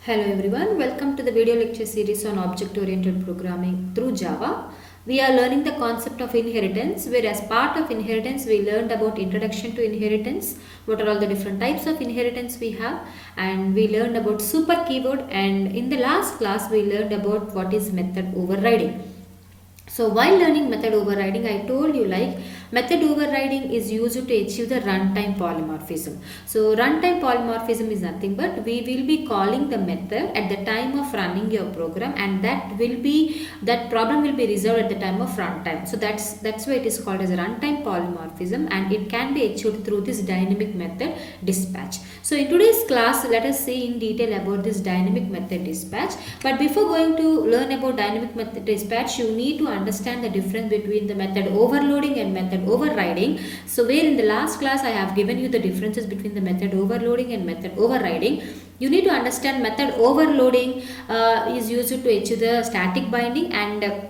Hello everyone, welcome to the video lecture series on object-oriented programming through Java. We are learning the concept of inheritance, where as part of inheritance we learned about introduction to inheritance, what are all the different types of inheritance we have, and we learned about super keyword, and in the last class we learned about what is method overriding. So while learning method overriding, I told you like method overriding is used to achieve the runtime polymorphism. So runtime polymorphism is nothing but we will be calling the method at the time of running your program, and that problem will be resolved at the time of runtime. So that's why it is called as a runtime polymorphism, and it can be achieved through this dynamic method dispatch. So in today's class, let us see in detail about this dynamic method dispatch. But before going to learn about dynamic method dispatch, you need to understand the difference between the method overloading and method overriding. So where in the last class I have given you the differences between the method overloading and method overriding. You need to understand method overloading is used to achieve the static binding, and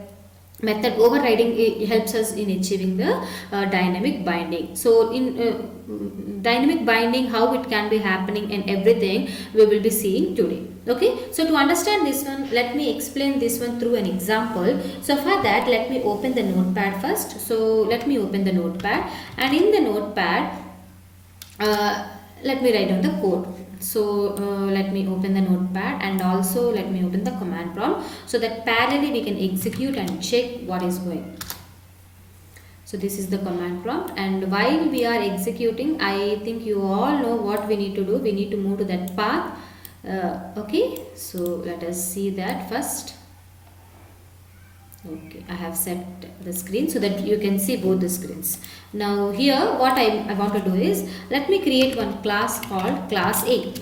method overriding helps us in achieving the dynamic binding. So in dynamic binding, how it can be happening and everything we will be seeing today. Okay, so to understand this one, let me explain this one through an example. So for that, let me open the notepad first. So let me open the notepad, and in the notepad let me write down the code. So let me open the notepad, and also let me open the command prompt, so that parallelly we can execute and check what is going. So this is the command prompt, and while we are executing, I think you all know what we need to do. We need to move to that path. Okay, so let us see that first. Okay, I have set the screen so that you can see both the screens. Now here what I want to do is, let me create one class called class A.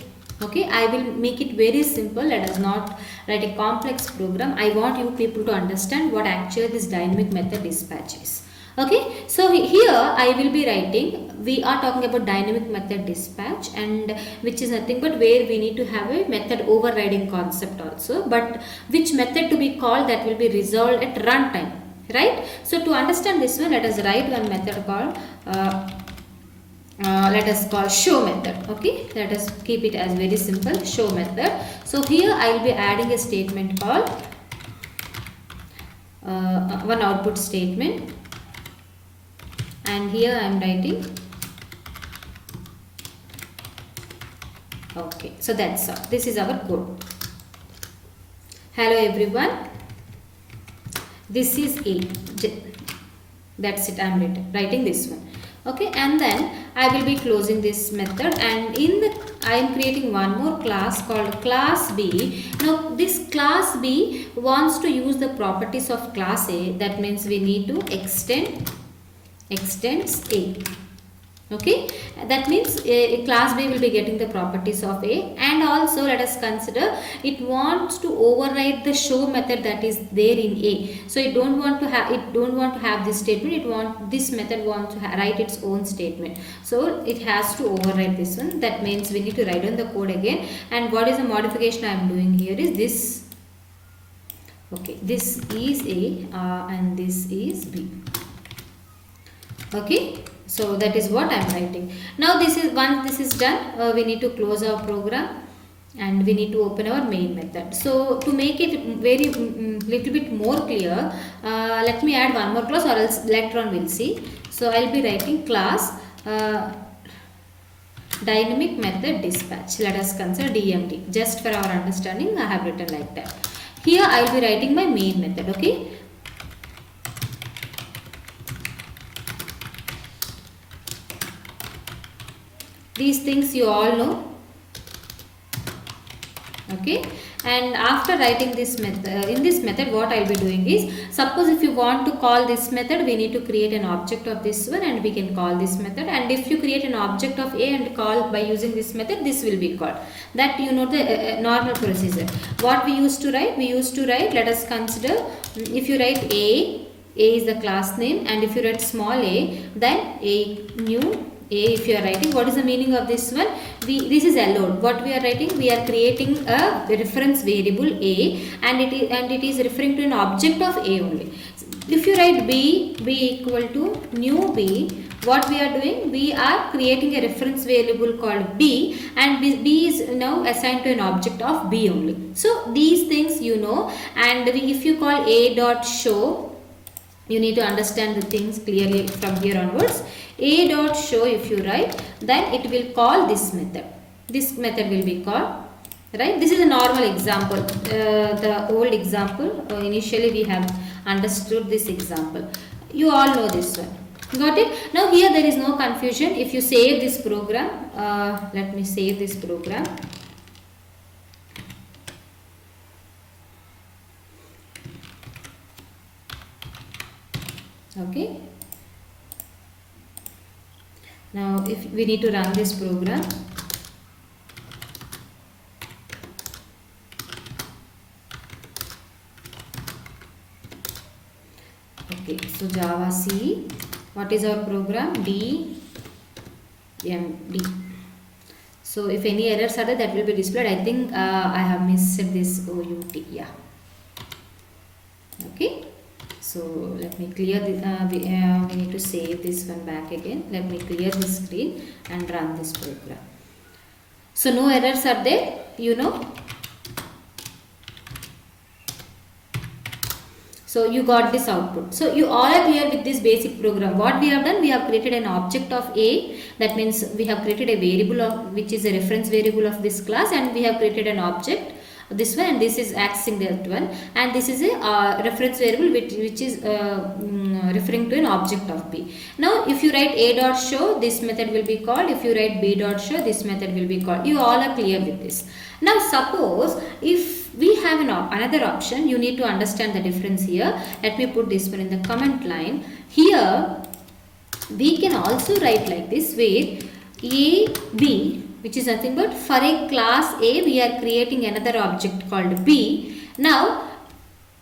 Okay, I will make it very simple. Let us not write a complex program. I want you people to understand what actually this dynamic method dispatch is. Okay, so here I will be writing, we are talking about dynamic method dispatch, and which is nothing but where we need to have a method overriding concept also, but which method to be called, that will be resolved at runtime, right? So to understand this one, let us write one method called let us call show method. Okay, let us keep it as very simple, show method. So here I will be adding a statement called one output statement, and here I am writing. Okay, so that's all. This is our code. Hello everyone, this is A. That's it, I am writing this one. Okay, and then I will be closing this method, and I am creating one more class called class B. Now this class B wants to use the properties of class A. That means we need to extends A. Okay, that means class B will be getting the properties of A, and also let us consider it wants to override the show method that is there in A. So it don't want to have this statement. This method wants to write its own statement. So it has to override this one. That means we need to write down the code again. And what is the modification I am doing here is this. Okay, this is A and this is B. Okay, so that is what I am writing. Now once this is done, we need to close our program, and we need to open our main method. So to make it very little bit more clear, let me add one more class, or else later on we'll see. So I'll be writing class dynamic method dispatch. Let us consider DMD. Just for our understanding, I have written like that. Here I'll be writing my main method. Okay. These things you all know. Okay, and after writing this method, in this method what I will be doing is, suppose if you want to call this method, we need to create an object of this one, and we can call this method. And if you create an object of A and call by using this method, this will be called. That you know the normal procedure. What we used to write? We used to write, let us consider, if you write A is the class name, and if you write small a, then A new A. If you are writing, what is the meaning of this one? This is allowed. What we are writing? We are creating a reference variable A, and it is referring to an object of A only. If you write B equal to new B, what we are doing, we are creating a reference variable called b, and b is now assigned to an object of b only. So these things you know, and if you call a dot show, you need to understand the things clearly from here onwards. A dot show, if you write, then it will call this method. This method will be called, right? This is a normal example, the old example. Initially we have understood this example. You all know this one. Got it? Now here there is no confusion. If you save this program, let me save this program. Okay. Now if we need to run this program, okay, so Java C, what is our program? DMD. So if any errors are there, that will be displayed. I think I have missed this OUT. Yeah. Okay. So let me clear this. We need to save this one back again. Let me clear the screen and run this program. So no errors are there, you know. So you got this output. So you all are clear with this basic program. What we have done, we have created an object of A. That means we have created a variable of, which is a reference variable of this class, and we have created an object, this one, and this is accessing that one, and this is a reference variable which is referring to an object of B. Now if you write a dot show, this method will be called. If you write b dot show, this method will be called. You all are clear with this. Now suppose if we have another option, you need to understand the difference here. Let me put this one in the comment line. Here we can also write like this, where a b, which is nothing but for a class A we are creating another object called B. Now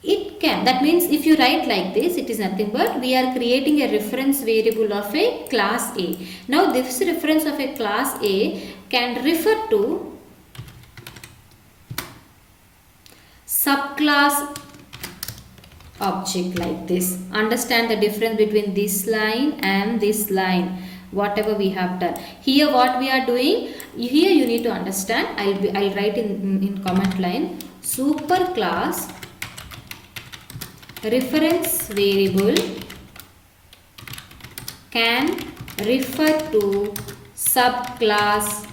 it can, that means if you write like this, it is nothing but we are creating a reference variable of a class A. Now this reference of a class A can refer to subclass object like this. Understand the difference between this line and this line. Whatever we have done here, what we are doing here, you need to understand. I'll write in comment line, superclass reference variable can refer to subclass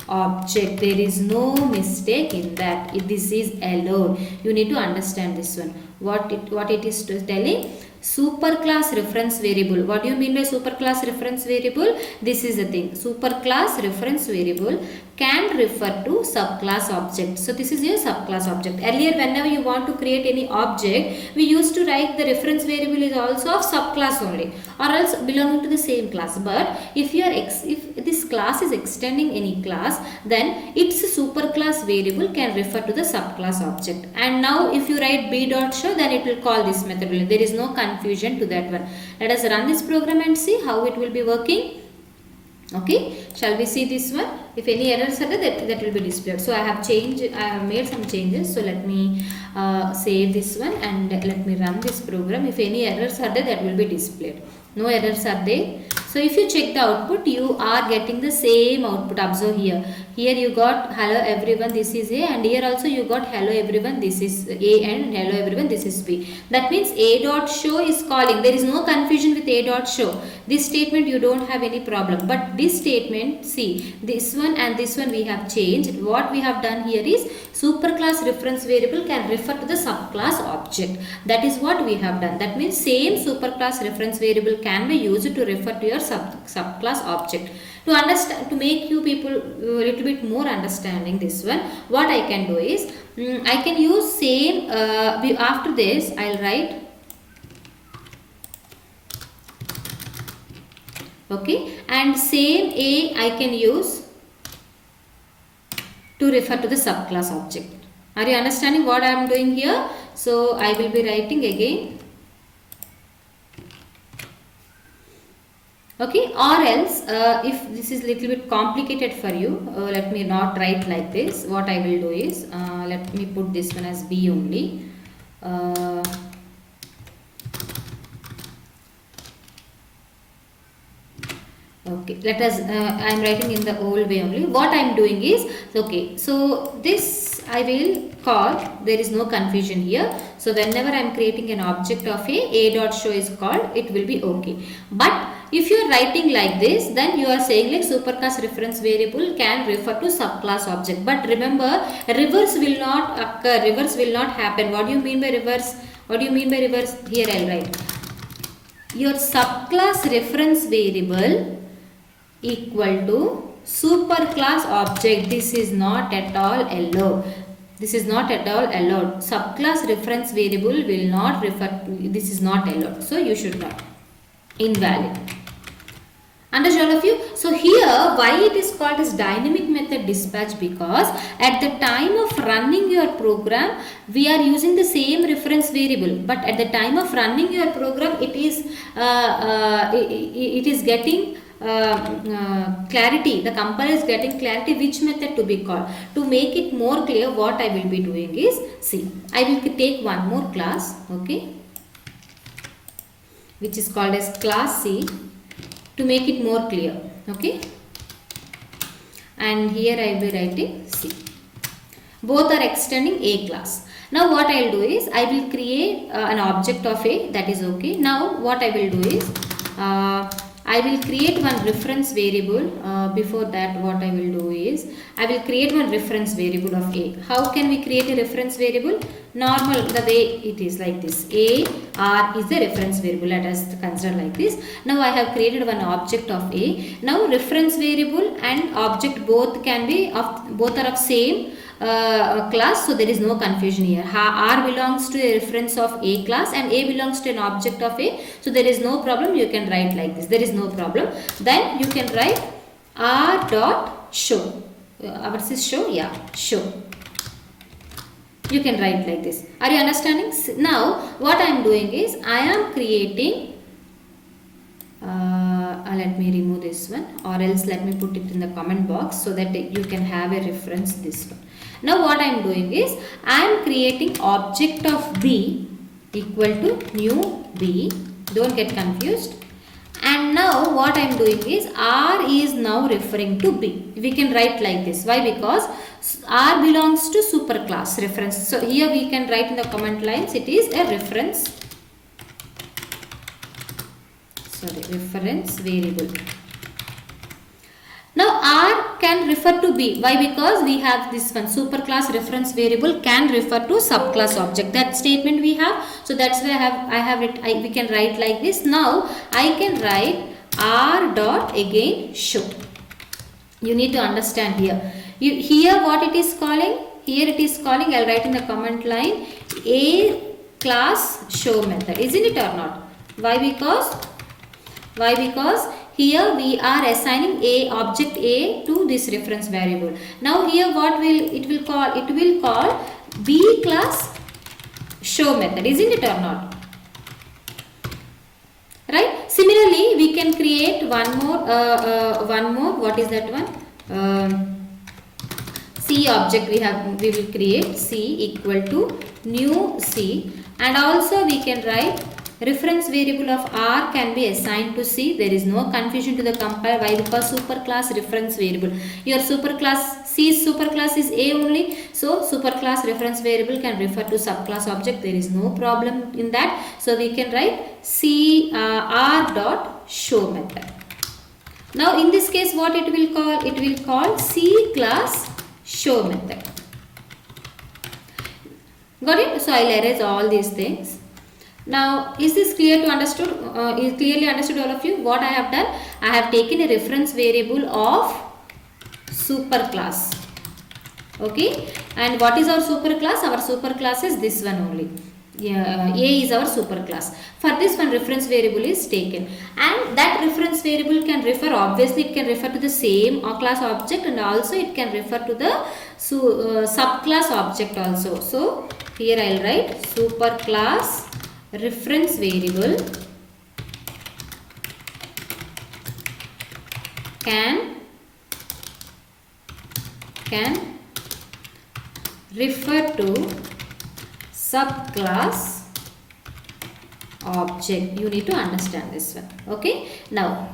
object. There is no mistake in that. This is allowed. You need to understand this one. What it is telling. Superclass reference variable. What do you mean by superclass reference variable? This is the thing. Superclass reference variable can refer to subclass object. So this is your subclass object. Earlier, whenever you want to create any object, we used to write the reference variable is also of subclass only, or else belonging to the same class. But if you are if this class is extending any class, then its superclass variable can refer to the subclass object. And now if you write b dot show, then it will call this method. There is no confusion to that one. Let us run this program and see how it will be working. Okay, shall we see this one? If any errors are there, that will be displayed. So I have made some changes. So let me save this one and let me run this program. If any errors are there, that will be displayed. No errors are there. So if you check the output, you are getting the same output. Observe here. Here you got hello everyone, this is A, and here also you got hello everyone, this is A, and hello everyone, this is B. That means A dot show is calling. There is no confusion with A dot show. This statement you don't have any problem. But this statement, see, this one and this one we have changed. What we have done here is superclass reference variable can refer to the subclass object. That is what we have done. That means same superclass reference variable can be used to refer to your subclass object. To understand, to make you people a little bit more understanding this one, what I can do is I can use same. After this, I'll write. Okay, and same A I can use to refer to the subclass object. Are you understanding what I am doing here? So I will be writing again. Okay, or else if this is little bit complicated for you, let me not write like this. What I will do is let me put this one as B only. Okay, let us, I am writing in the old way only. What I am doing is, okay, so this I will call, there is no confusion here. So whenever I am creating an object of a dot show is called, it will be okay. But if you are writing like this, then you are saying like superclass reference variable can refer to subclass object. But remember, reverse will not occur, reverse will not happen. What do you mean by reverse? What do you mean by reverse? Here I will write. Your subclass reference variable equal to superclass object. This is not at all allowed. This is not at all allowed. Subclass reference variable will not refer to, this is not allowed. So you should not. Invalid. Understand all of you? So here why it is called as dynamic method dispatch, because at the time of running your program we are using the same reference variable, but at the time of running your program it is getting clarity. The compiler is getting clarity which method to be called. To make it more clear, what I will be doing is, see, I will take one more class, okay, which is called as class C, to make it more clear, okay, and here I will be writing C. Both are extending A class. Now what I will do is, I will create an object of A, that is okay. Now what I will do is, I will create one reference variable. Before that, what I will do is, I will create one reference variable of A. How can we create a reference variable? Normal, the way it is like this. A R is the reference variable. Let us consider like this. Now I have created one object of A. Now reference variable and object both can be of, both are of same class, so there is no confusion here. R belongs to a reference of A class and A belongs to an object of A, so there is no problem. You can write like this, there is no problem. Then you can write R dot show. Ours is show, yeah, show. You can write like this. Are you understanding? Now what I am doing is, I am creating, let me remove this one, or else let me put it in the comment box so that you can have a reference this one. Now what I am doing is, I am creating object of B equal to new B. Don't get confused. And now what I am doing is, R is now referring to B. We can write like this. Why? Because R belongs to superclass reference. So here we can write in the comment lines, it is a reference, reference variable. Now R can refer to B. Why? Because we have this one, superclass reference variable can refer to subclass object. That statement we have. So that's why I have it. We can write like this. Now I can write R dot again show. You need to understand here. Here what it is calling? Here it is calling, I'll write in the comment line, A class show method. Isn't it or not? Why? Because here we are assigning a object A to this reference variable. Now here what will it will call? It will call B class show method. Isn't it or not? Right? Similarly, we can create one more. What is that one? C object we will create C equal to new C, and also we can write reference variable of R can be assigned to C. There is no confusion to the compiler. Why? Because superclass reference variable. Your superclass C's superclass is A only. So superclass reference variable can refer to subclass object. There is no problem in that. So we can write C R dot show method. Now in this case what it will call? It will call C class show method. Got it? So I'll erase all these things. Now, is this clear to understood? Is clearly understood all of you? What I have done? I have taken a reference variable of superclass. Okay. And what is our superclass? Our superclass is this one only. Yeah, A is our superclass. For this one reference variable is taken, and that reference variable can refer, obviously it can refer to the same class object, and also it can refer to the subclass object also. So here I will write superclass reference variable can refer to subclass object. You need to understand this one. Okay. Now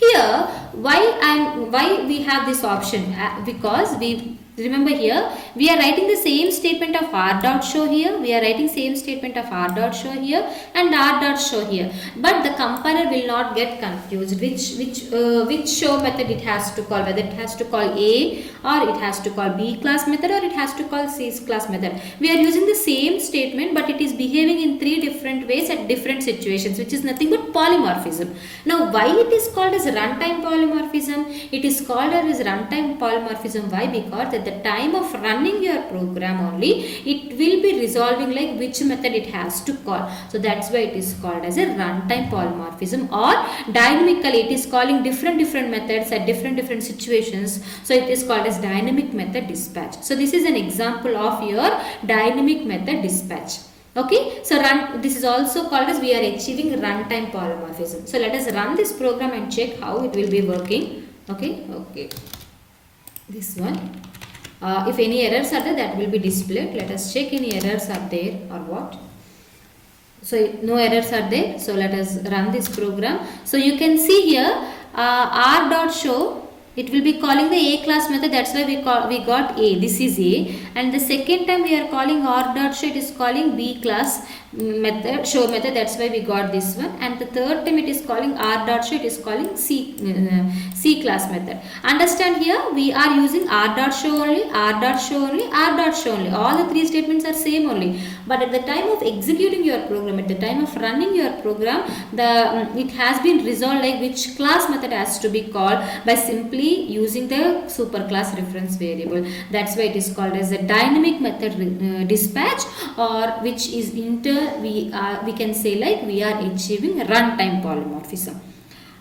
Here, why we have this option? Because we remember here we are writing the same statement of r dot show here. We are writing same statement of r dot show here and r dot show here. But the compiler will not get confused which show method it has to call, whether it has to call A or it has to call B class method or it has to call C class method. We are using the same statement, but it is behaving in three different ways at different situations, which is nothing but polymorphism. Now, why it is called as runtime polymorphism? It is called as runtime polymorphism. Why? Because at the time of running your program only, it will be resolving like which method it has to call. So that's why it is called as a runtime polymorphism, or dynamically it is calling different methods at different situations. So it is called as dynamic method dispatch. So this is an example of your dynamic method dispatch. Okay, so this is also called as we are achieving runtime polymorphism. So let us run this program and check how it will be working. Okay, this one. If any errors are there, that will be displayed. Let us check any errors are there or what. So no errors are there. So let us run this program. So you can see here r dot show. It will be calling the A class method. That's why we got A. This is A. And the second time we are calling r dot show, it is calling B class method, show method. That's why we got this one. And the third time it is calling r dot show, it is calling C class method. Understand here we are using r dot show only, r dot show only, r dot show only. All the three statements are same only. But at the time of executing your program, at the time of running your program, it has been resolved like which class method has to be called by simply using the superclass reference variable. That's why it is called as a dynamic method dispatch, or which is we can say like we are achieving runtime polymorphism.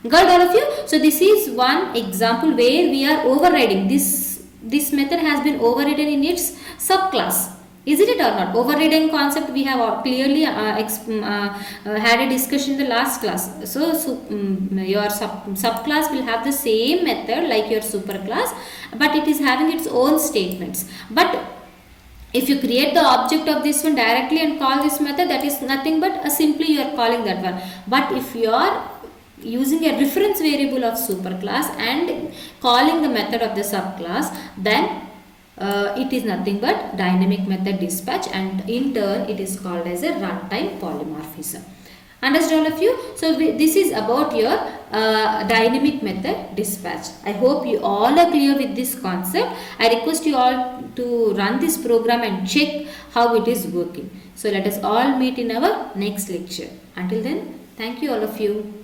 Got all of you? So this is one example where we are overriding this method has been overridden in its subclass. Is it or not? Overriding concept we have clearly had a discussion in the last class. So your subclass will have the same method like your superclass, but it is having its own statements. But if you create the object of this one directly and call this method, that is nothing but simply you are calling that one. But if you are using a reference variable of superclass and calling the method of the subclass, then it is nothing but dynamic method dispatch, and in turn it is called as a runtime polymorphism. Understand all of you? So this is about your dynamic method dispatch. I hope you all are clear with this concept. I request you all to run this program and check how it is working. So let us all meet in our next lecture. Until then, thank you all of you.